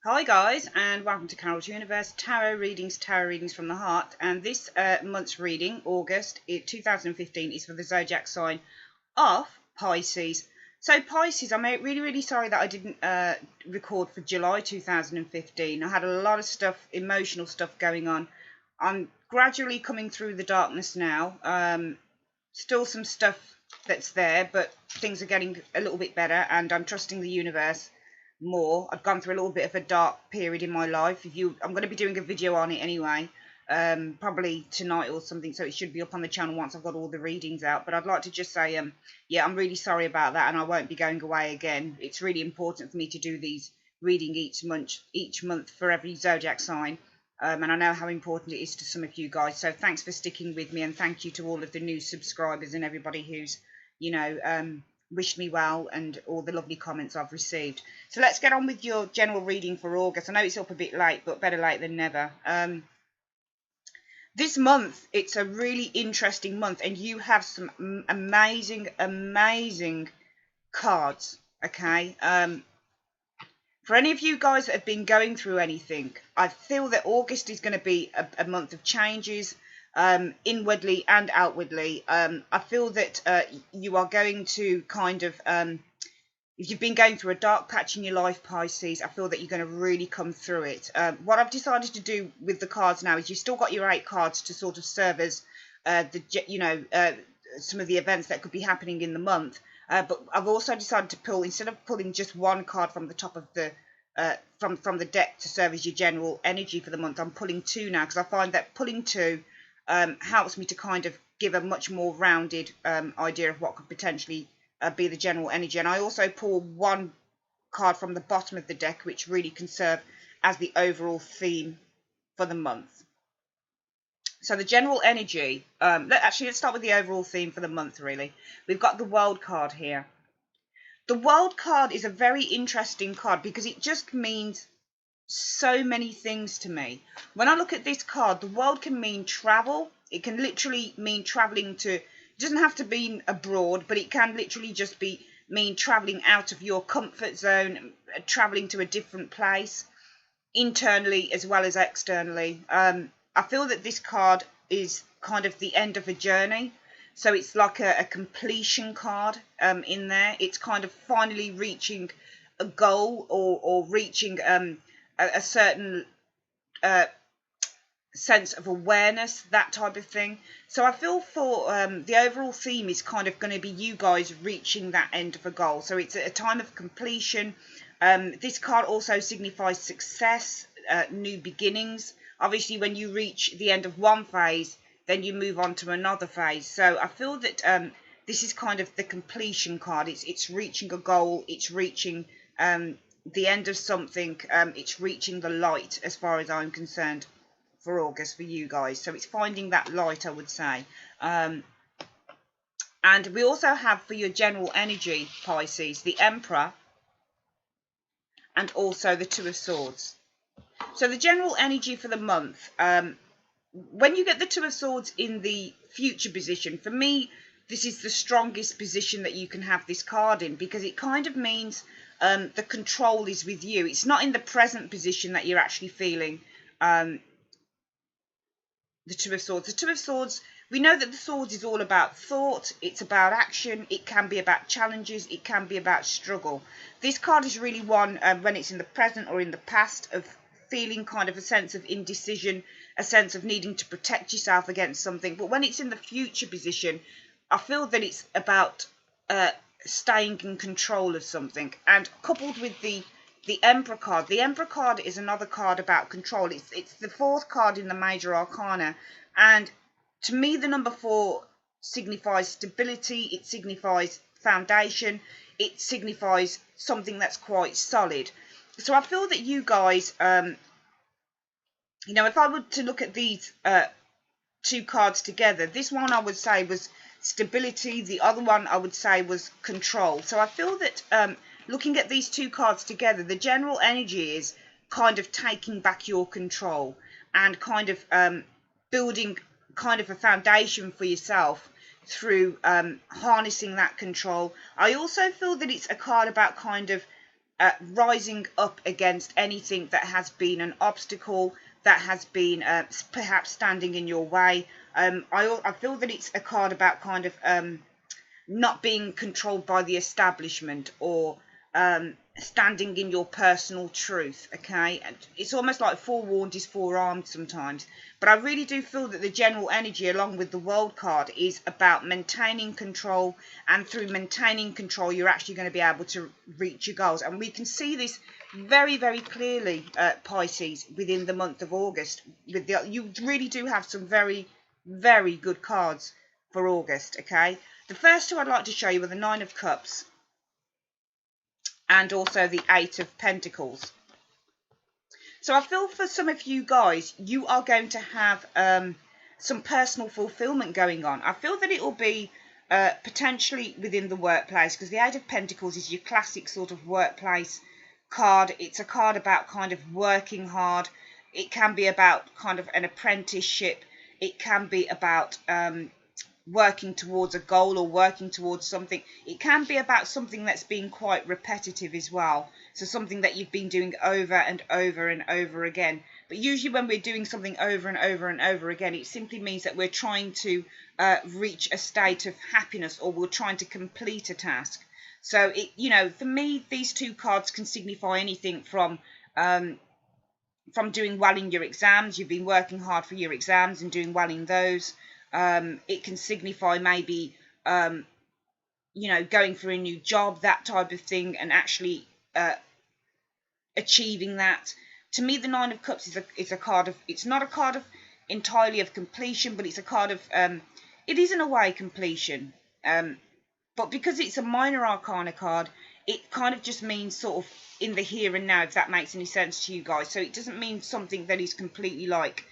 Hi guys, and welcome to Carol's Universe Tarot readings from the heart. And this month's reading, August 2015, is for the zodiac sign of Pisces. So Pisces, I'm really sorry that I didn't record for July 2015. I had a lot of stuff, emotional stuff going on. I'm gradually coming through the darkness now. Still some stuff that's there, but things are getting a little bit better, and I'm trusting the universe more. I've gone through a little bit of a dark period in my life. I'm going to be doing a video on it anyway, probably tonight or something, so it should be up on the channel once I've got all the readings out. But I'd like to just say, yeah, I'm really sorry about that, and I won't be going away again. It's really important for me to do these reading each month for every zodiac sign. And I know how important it is to some of you guys. So thanks for sticking with me, and thank you to all of the new subscribers and everybody who's, wished me well, and all the lovely comments I've received. So let's get on with your general reading for August. I know it's up a bit late, but better late than never. This month, it's a really interesting month, and you have some amazing cards, okay? For any of you guys that have been going through anything, I feel that August is going to be a month of changes, inwardly and outwardly. I feel that you are going to kind of, if you've been going through a dark patch in your life, Pisces, I feel that you're going to really come through it. What I've decided to do with the cards now is you've still got your 8 cards to sort of serve as some of the events that could be happening in the month. But I've also decided to pull, instead of pulling just one card from the top of the from the deck to serve as your general energy for the month, I'm pulling 2 now, because I find that pulling 2 helps me to kind of give a much more rounded idea of what could potentially be the general energy. And I also pull 1 card from the bottom of the deck, which really can serve as the overall theme for the month. So the general energy, let's start with the overall theme for the month, really. We've got the World card here. The World card is a very interesting card because it just means so many things to me. When I look at this card, the World can mean travel. It can literally mean traveling to, it doesn't have to be abroad, but it can literally just mean traveling out of your comfort zone, traveling to a different place, internally as well as externally. I feel that this card is kind of the end of a journey. So it's like a completion card in there. It's kind of finally reaching a goal, or reaching a certain sense of awareness, that type of thing. So I feel for the overall theme is kind of going to be you guys reaching that end of a goal. So it's a time of completion. This card also signifies success, new beginnings. Obviously, when you reach the end of one phase, then you move on to another phase. So I feel that this is kind of the completion card. It's reaching a goal. It's reaching the end of something. It's reaching the light, as far as I'm concerned, for August for you guys. So it's finding that light, I would say. And we also have, for your general energy, Pisces, the Emperor, and also the Two of Swords. So the general energy for the month, when you get the Two of Swords in the future position, for me, this is the strongest position that you can have this card in, because it kind of means the control is with you. It's not in the present position that you're actually feeling the Two of Swords. The Two of Swords, we know that the Swords is all about thought, it's about action, it can be about challenges, it can be about struggle. This card is really one, when it's in the present or in the past, of feeling kind of a sense of indecision, a sense of needing to protect yourself against something. But when it's in the future position, I feel that it's about staying in control of something. And coupled with the Emperor card, the Emperor card is another card about control. It's the 4th card in the Major Arcana, and to me the number 4 signifies stability, it signifies foundation, it signifies something that's quite solid. So I feel that you guys, if I were to look at these 2 cards together, this one I would say was stability, the other one I would say was control. So I feel that looking at these 2 cards together, the general energy is kind of taking back your control and kind of building kind of a foundation for yourself through harnessing that control. I also feel that it's a card about kind of rising up against anything that has been an obstacle, that has been perhaps standing in your way. I feel that it's a card about kind of not being controlled by the establishment, or standing in your personal truth. Okay, and it's almost like forewarned is forearmed sometimes, but I really do feel that the general energy along with the world card is about maintaining control, and through maintaining control you're actually going to be able to reach your goals. And we can see this very, very clearly, Pisces, within the month of August. You really do have some very, very good cards for August. Okay, the first two I'd like to show you are the Nine of Cups and also the Eight of Pentacles. So I feel for some of you guys, you are going to have some personal fulfillment going on. I feel that it will be potentially within the workplace, because the Eight of Pentacles is your classic sort of workplace card. It's a card about kind of working hard. It can be about kind of an apprenticeship. It can be about working towards a goal or working towards something. It can be about something that's been quite repetitive as well. So something that you've been doing over and over and over again. But usually when we're doing something over and over and over again, it simply means that we're trying to reach a state of happiness, or we're trying to complete a task. So, for me, these two cards can signify anything from doing well in your exams. You've been working hard for your exams and doing well in those. It can signify maybe, going for a new job, that type of thing, and actually achieving that. To me, the Nine of Cups is a card of, it's not a card of entirely of completion, but it's a card of, it is in a way completion. But because it's a minor arcana card, it kind of just means sort of in the here and now, if that makes any sense to you guys. So it doesn't mean something that is completely like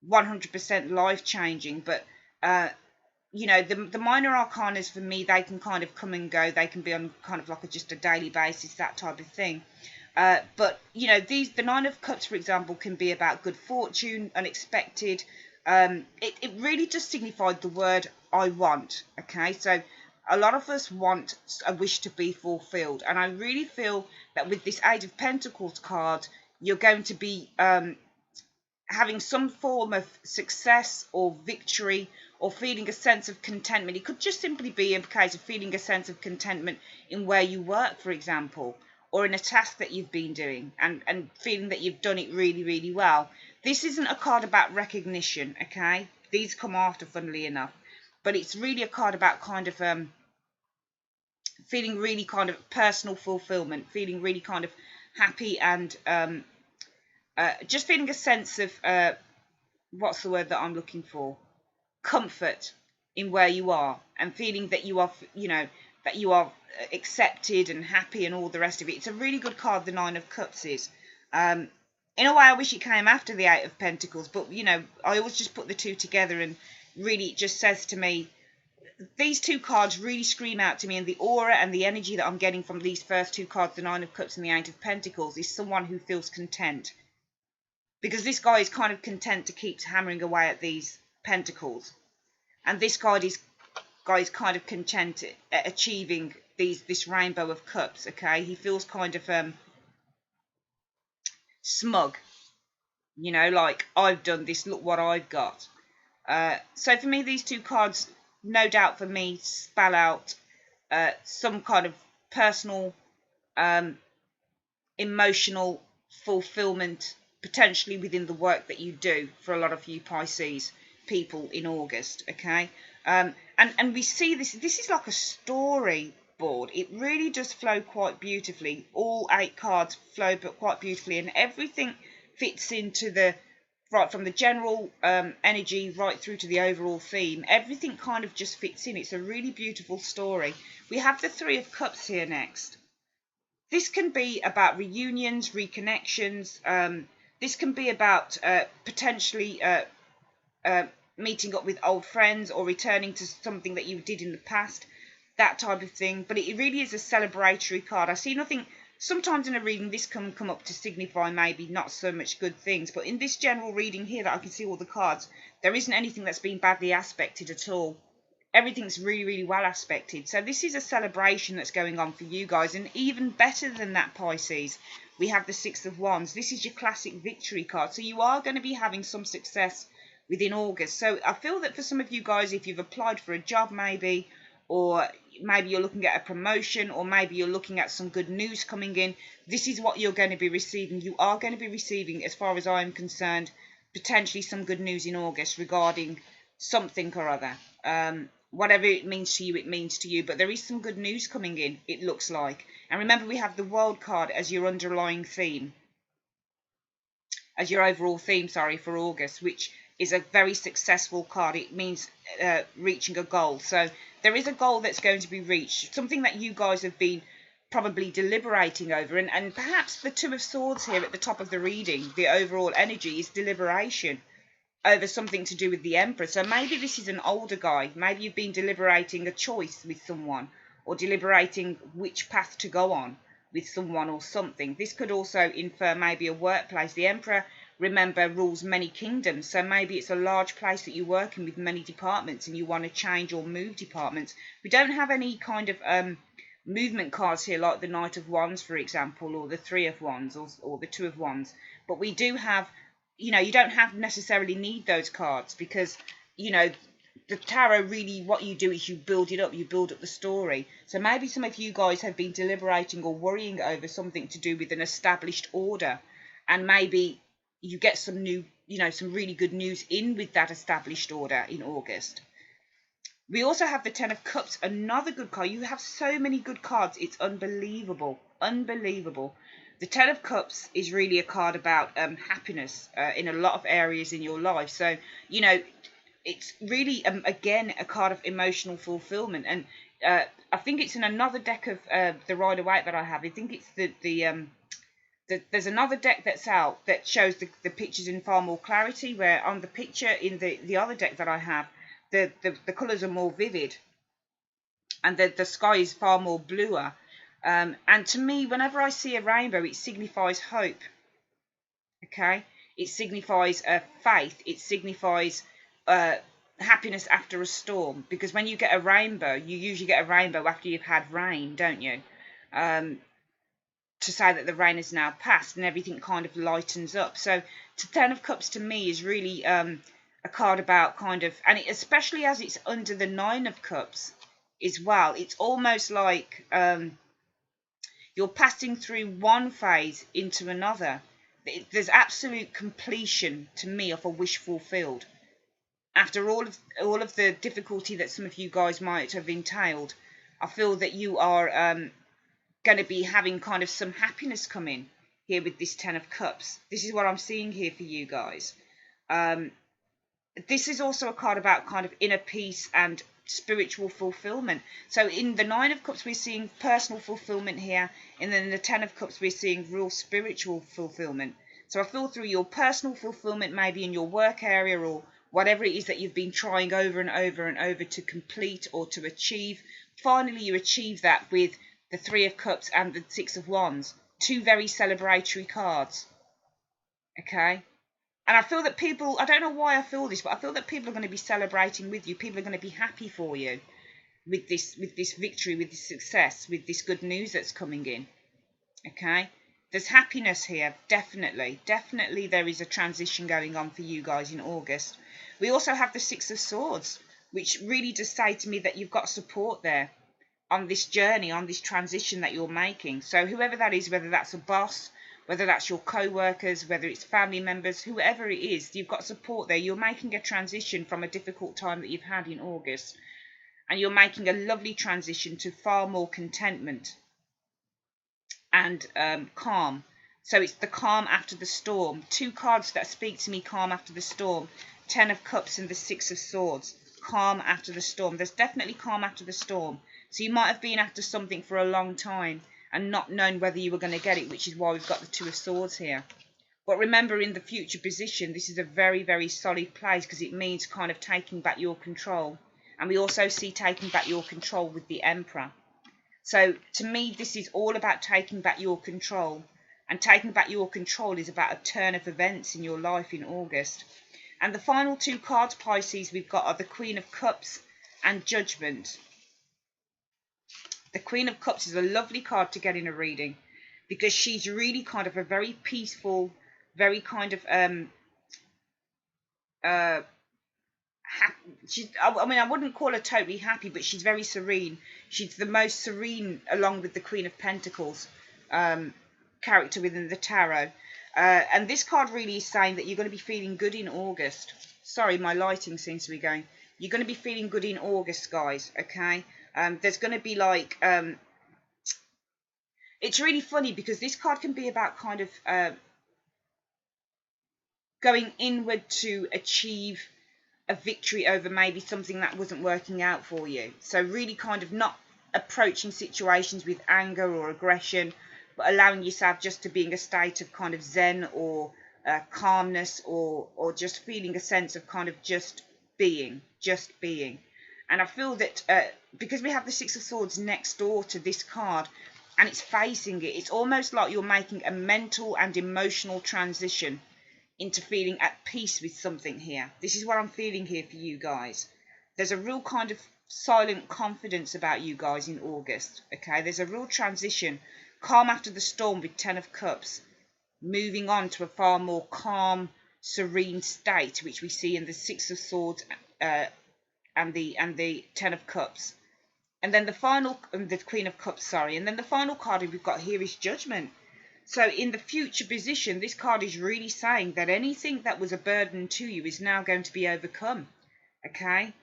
100% life-changing, but the minor arcanas for me, they can kind of come and go. They can be on kind of like just a daily basis, that type of thing. But the Nine of Cups, for example, can be about good fortune, unexpected. It really just signified the word I want. Okay, so a lot of us want a wish to be fulfilled, and I really feel that with this Eight of Pentacles card, you're going to be having some form of success or victory, or feeling a sense of contentment. It could just simply be a case of feeling a sense of contentment in where you work, for example, or in a task that you've been doing, and feeling that you've done it really, really well. This isn't a card about recognition, okay? These come after, funnily enough. But it's really a card about kind of feeling really kind of personal fulfillment, feeling really kind of happy, and just feeling a sense of, what's the word that I'm looking for? Comfort in where you are, and feeling that you are, that you are accepted and happy and all the rest of it. It's a really good card, the Nine of Cups is. In a way, I wish it came after the Eight of Pentacles, but, I always just put the two together, and really it just says to me, these two cards really scream out to me, and the aura and the energy that I'm getting from these first two cards, the Nine of Cups and the Eight of Pentacles, is someone who feels content. Because this guy is kind of content to keep hammering away at these pentacles. And this guy is kind of content at achieving this rainbow of cups, okay? He feels kind of smug. Like, I've done this, look what I've got. So for me, these two cards, no doubt for me, spell out some kind of personal, emotional fulfillment, potentially within the work that you do, for a lot of you Pisces people in August, okay? And we see this is like a storyboard. It really does flow quite beautifully. All 8 cards flow but quite beautifully, and everything fits into right from the general energy right through to the overall theme. Everything kind of just fits in. It's a really beautiful story. We have the Three of Cups here next. This can be about reunions, reconnections. This can be about potentially meeting up with old friends, or returning to something that you did in the past, that type of thing. But it really is a celebratory card. I see nothing. Sometimes in a reading, this can come up to signify maybe not so much good things. But in this general reading here that I can see all the cards, there isn't anything that's been badly aspected at all. everything's really, really well aspected. So this is a celebration that's going on for you guys. And even better than that, Pisces, we have the Six of Wands. This is your classic victory card. So you are going to be having some success within August. So I feel that for some of you guys, if you've applied for a job maybe, or maybe you're looking at a promotion, or maybe you're looking at some good news coming in, this is what you're going to be receiving. You are going to be receiving, as far as I'm concerned, potentially some good news in August regarding something or other. Whatever it means to you, it means to you. But there is some good news coming in, it looks like. And remember, we have the World card as your underlying theme, as your overall theme, sorry, for August, which is a very successful card. It means reaching a goal. So there is a goal that's going to be reached, something that you guys have been probably deliberating over. And perhaps the Two of Swords here at the top of the reading, the overall energy is deliberation over something to do with the Emperor. So maybe this is an older guy. Maybe you've been deliberating a choice with someone, or deliberating which path to go on with someone or something. This could also infer maybe a workplace. The Emperor, remember, rules many kingdoms. So maybe it's a large place that you work in with many departments and you want to change or move departments. We don't have any kind of movement cards here like the Knight of Wands, for example, or the Three of Wands, or the Two of Wands. But we do have, you know, you don't have necessarily need those cards, because, you know, the tarot really, what you do is you build it up, you build up the story. So maybe some of you guys have been deliberating or worrying over something to do with an established order, and maybe you get some new, you know, some really good news in with that established order in August. We also have the Ten of Cups, another good card. You have so many good cards, it's unbelievable, unbelievable. The Ten of Cups is really a card about happiness in a lot of areas in your life. So, you know, it's really, again, a card of emotional fulfillment. And I think it's in another deck of the Rider-Waite that I have. I think it's there's another deck that's out that shows the pictures in far more clarity, where on the picture in the other deck that I have, the colours are more vivid, and the sky is far more bluer. And to me, whenever I see a rainbow, it signifies hope. Okay, it signifies faith. It signifies happiness after a storm. Because when you get a rainbow, you usually get a rainbow after you've had rain, don't you? To say that the rain is now past and everything kind of lightens up. So Ten of Cups to me is really a card about kind of, and especially as it's under the Nine of Cups as well, it's almost like you're passing through one phase into another. There's absolute completion to me of a wish fulfilled. After all of the difficulty that some of you guys might have entailed, I feel that you are going to be having kind of some happiness come in here with this Ten of Cups. This is what I'm seeing here for you guys. This is also a card about kind of inner peace and spiritual fulfillment. So in the Nine of Cups, we're seeing personal fulfillment here, and then in the Ten of Cups, we're seeing real spiritual fulfillment. So I feel through your personal fulfillment, maybe in your work area or whatever it is that you've been trying over and over and over to complete or to achieve, finally you achieve that with the Three of Cups and the Six of Wands. Two very celebratory cards. Okay? And I feel that people, I don't know why I feel this, but I feel that people are going to be celebrating with you. People are going to be happy for you with this victory, with this success, with this good news that's coming in. Okay? There's happiness here, definitely. Definitely there is a transition going on for you guys in August. We also have the Six of Swords, which really does say to me that you've got support there on this journey, on this transition that you're making. So whoever that is, whether that's a boss, whether that's your co-workers, whether it's family members, whoever it is, you've got support there. You're making a transition from a difficult time that you've had in August. And you're making a lovely transition to far more contentment and calm. So it's the calm after the storm. Two cards that speak to me, calm after the storm. Ten of Cups and the Six of Swords. Calm after the storm. There's definitely calm after the storm. So you might have been after something for a long time and not known whether you were going to get it, which is why we've got the Two of Swords here. But remember, in the future position, this is a very, very solid place, because it means kind of taking back your control. And we also see taking back your control with the Emperor. So to me, this is all about taking back your control. And taking back your control is about a turn of events in your life in August. And the final two cards, Pisces, we've got are the Queen of Cups and Judgment. The Queen of Cups is a lovely card to get in a reading because she's really kind of a very peaceful, very kind of she's, I mean, I wouldn't call her totally happy, but she's very serene. She's the most serene, along with the Queen of Pentacles character within the tarot. And this card really is saying that you're going to be feeling good in August. Sorry, my lighting seems to be going. You're going to be feeling good in August, guys, okay? There's going to be like... it's really funny because this card can be about kind of going inward to achieve a victory over maybe something that wasn't working out for you. So really kind of not approaching situations with anger or aggression, but allowing yourself just to be in a state of kind of zen or calmness, or just feeling a sense of kind of just being. And I feel that because we have the Six of Swords next door to this card and it's facing it, it's almost like you're making a mental and emotional transition into feeling at peace with something here. This is what I'm feeling here for you guys. There's a real kind of silent confidence about you guys in August, okay? There's a real transition, calm after the storm with Ten of Cups, moving on to a far more calm, serene state, which we see in the Six of Swords and the Ten of Cups. And then the final, the Queen of Cups, sorry. And then the final card we've got here is Judgment. So in the future position, this card is really saying that anything that was a burden to you is now going to be overcome. Okay?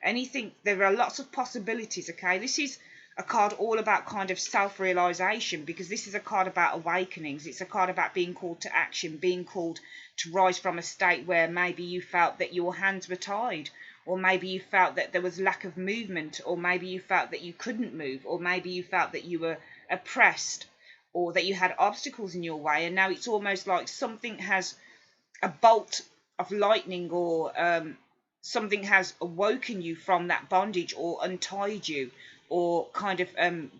There are lots of possibilities, okay? This is a card all about kind of self-realization, because this is a card about awakenings. It's a card about being called to action, being called to rise from a state where maybe you felt that your hands were tied, or maybe you felt that there was lack of movement, or maybe you felt that you couldn't move, or maybe you felt that you were oppressed, or that you had obstacles in your way, and now it's almost like something has, a bolt of lightning, or something has awoken you from that bondage, or untied you, or kind of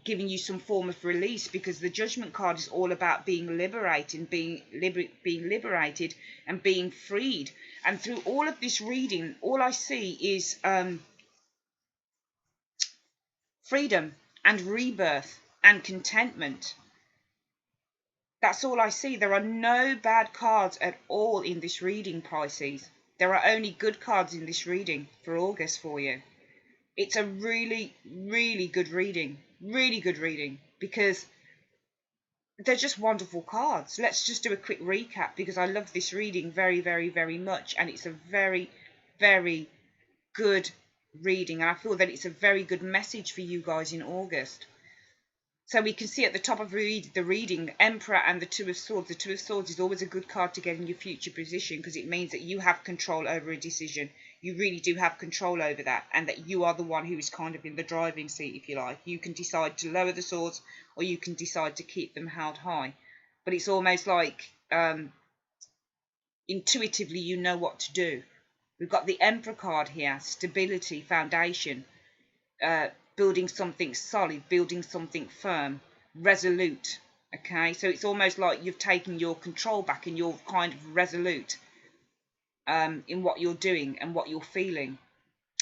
giving you some form of release, because the Judgment card is all about being liberated, being liberated and being freed. And through all of this reading, all I see is freedom and rebirth and contentment. That's all I see. There are no bad cards at all in this reading, Pisces. There are only good cards in this reading for August for you. It's a really, really good reading. Really good reading. Because they're just wonderful cards. Let's just do a quick recap, because I love this reading very, very, very much. And it's a very, very good reading. And I feel that it's a very good message for you guys in August. So we can see at the top of the reading, Emperor and the Two of Swords. The Two of Swords is always a good card to get in your future position, because it means that you have control over a decision. You really do have control over that, and that you are the one who is kind of in the driving seat, if you like. You can decide to lower the swords, or you can decide to keep them held high. But it's almost like intuitively you know what to do. We've got the Emperor card here, stability, foundation, building something solid, building something firm, resolute. Okay, so it's almost like you've taken your control back and you're kind of resolute in what you're doing and what you're feeling.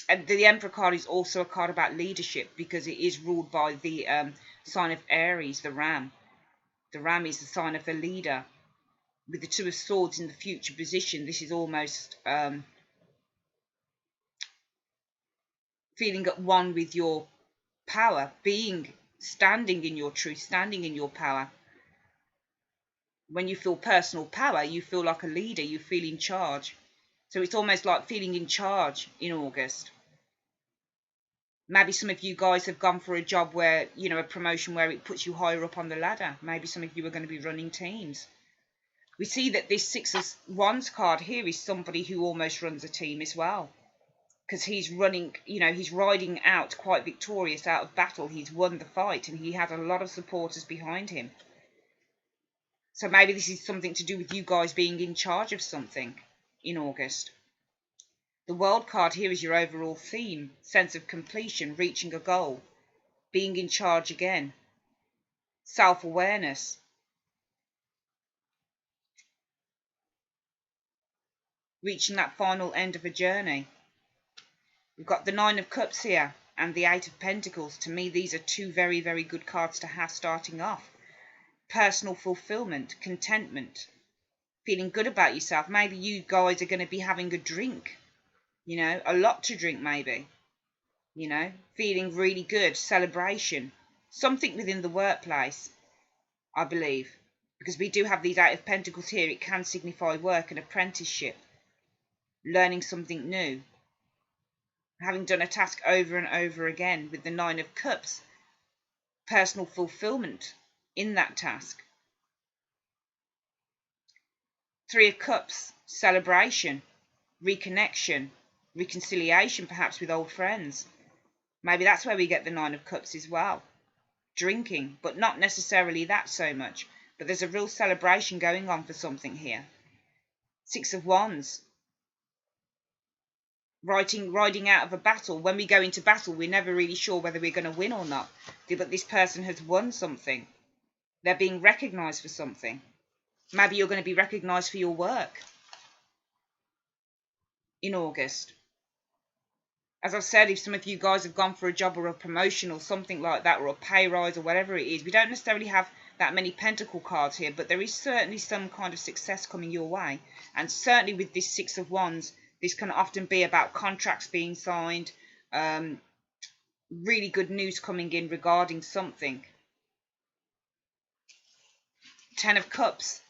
And the Emperor card is also a card about leadership, because it is ruled by the sign of Aries, the Ram. The Ram is the sign of a leader. With the Two of Swords in the future position, this is almost feeling at one with your power, standing in your truth, standing in your power. When you feel personal power, you feel like a leader, you feel in charge. So it's almost like feeling in charge in August. Maybe some of you guys have gone for a job where, you know, a promotion where it puts you higher up on the ladder. Maybe some of you are going to be running teams. We see that this Six of Wands card here is somebody who almost runs a team as well. Because he's running, you know, he's riding out quite victorious out of battle. He's won the fight and he has a lot of supporters behind him. So maybe this is something to do with you guys being in charge of something in August. The World card here is your overall theme. Sense of completion, reaching a goal, being in charge again, self-awareness. Reaching that final end of a journey. We've got the Nine of Cups here. and the Eight of Pentacles. To me, these are two very, very good cards to have starting off. Personal fulfillment, contentment, feeling good about yourself. Maybe you guys are going to be having a drink, you know, a lot to drink maybe, you know, feeling really good, celebration, something within the workplace, I believe. Because we do have these Eight of Pentacles here, it can signify work and apprenticeship, learning something new, having done a task over and over again. With the Nine of Cups, personal fulfillment in that task. Three of Cups, celebration, reconnection, reconciliation perhaps with old friends. Maybe that's where we get the Nine of Cups as well. Drinking, but not necessarily that so much. But there's a real celebration going on for something here. Six of Wands. Riding out of a battle. When we go into battle, we're never really sure whether we're going to win or not. But this person has won something. They're being recognised for something. Maybe you're going to be recognised for your work in August. As I've said, if some of you guys have gone for a job or a promotion or something like that, or a pay rise or whatever it is, we don't necessarily have that many pentacle cards here, but there is certainly some kind of success coming your way. And certainly with this Six of Wands, this can often be about contracts being signed, really good news coming in regarding something. Ten of Cups,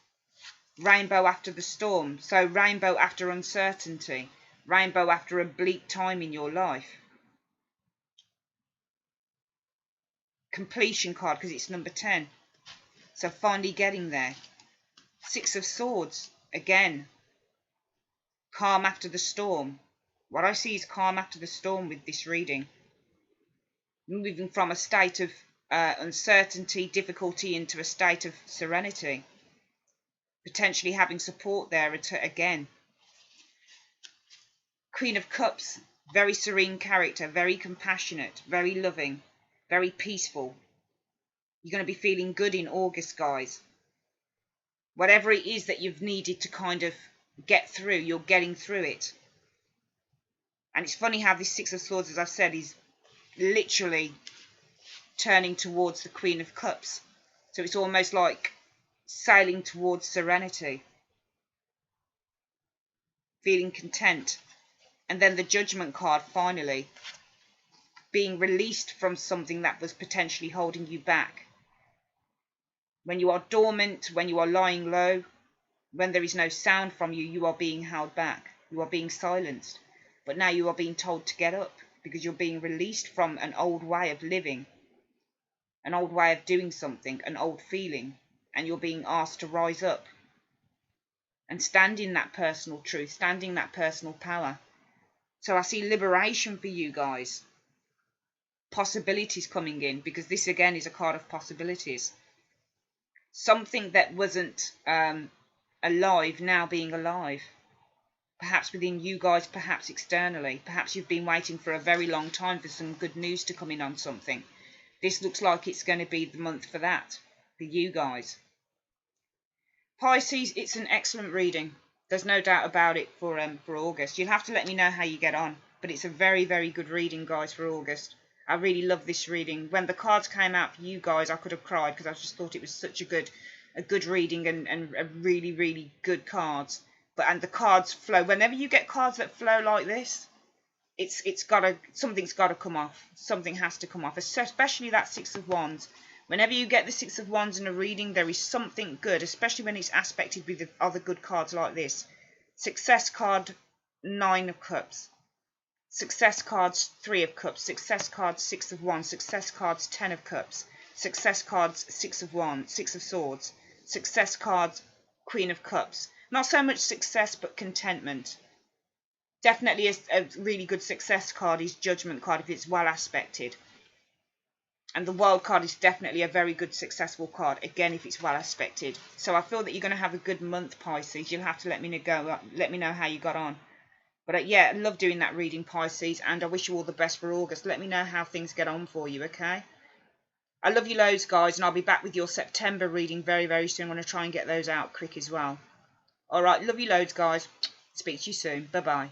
rainbow after the storm. So rainbow after uncertainty, rainbow after a bleak time in your life. Completion card, because it's number 10. So finally getting there. Six of Swords, again. Calm after the storm. What I see is calm after the storm with this reading. Moving from a state of uncertainty, difficulty, into a state of serenity. Potentially having support there again. Queen of Cups, very serene character, very compassionate, very loving, very peaceful. You're going to be feeling good in August, guys. Whatever it is that you've needed to kind of get through, you're getting through it. And it's funny how this Six of Swords, as I've said, is literally turning towards the Queen of Cups. So it's almost like sailing towards serenity. Feeling content. And then the Judgment card, finally. Being released from something that was potentially holding you back. When you are dormant, when you are lying low, when there is no sound from you, you are being held back. You are being silenced. But now you are being told to get up because you're being released from an old way of living, an old way of doing something, an old feeling, and you're being asked to rise up and stand in that personal truth, stand in that personal power. So I see liberation for you guys. Possibilities coming in, because this again is a card of possibilities. Something that wasn't alive now being alive. Perhaps within you guys, perhaps externally. Perhaps you've been waiting for a very long time for some good news to come in on something. This looks like it's going to be the month for that, for you guys. Pisces, it's an excellent reading. There's no doubt about it for August. You'll have to let me know how you get on. But it's a very, very good reading, guys, for August. I really love this reading. When the cards came out for you guys, I could have cried because I just thought it was such a good reading and a really, really good cards. And the cards flow. Whenever you get cards that flow like this, something's gotta come off. Something has to come off. Especially that Six of Wands. Whenever you get the Six of Wands in a reading, there is something good, especially when it's aspected with the other good cards like this. Success card, Nine of Cups. Success cards, Three of Cups. Success cards, Six of Wands. Success cards, 10 of Cups. Success cards, Six of Wands, Six of Swords. Success cards, Queen of Cups. Not so much success, but contentment. Definitely a really good success card is Judgment card if it's well aspected. And the World card is definitely a very good successful card, again, if it's well aspected. So I feel that you're going to have a good month, Pisces. You'll have to let me know how you got on. But yeah, I love doing that reading, Pisces, and I wish you all the best for August. Let me know how things get on for you, okay? I love you loads, guys, and I'll be back with your September reading very, very soon. I'm going to try and get those out quick as well. All right, love you loads, guys. Speak to you soon. Bye-bye.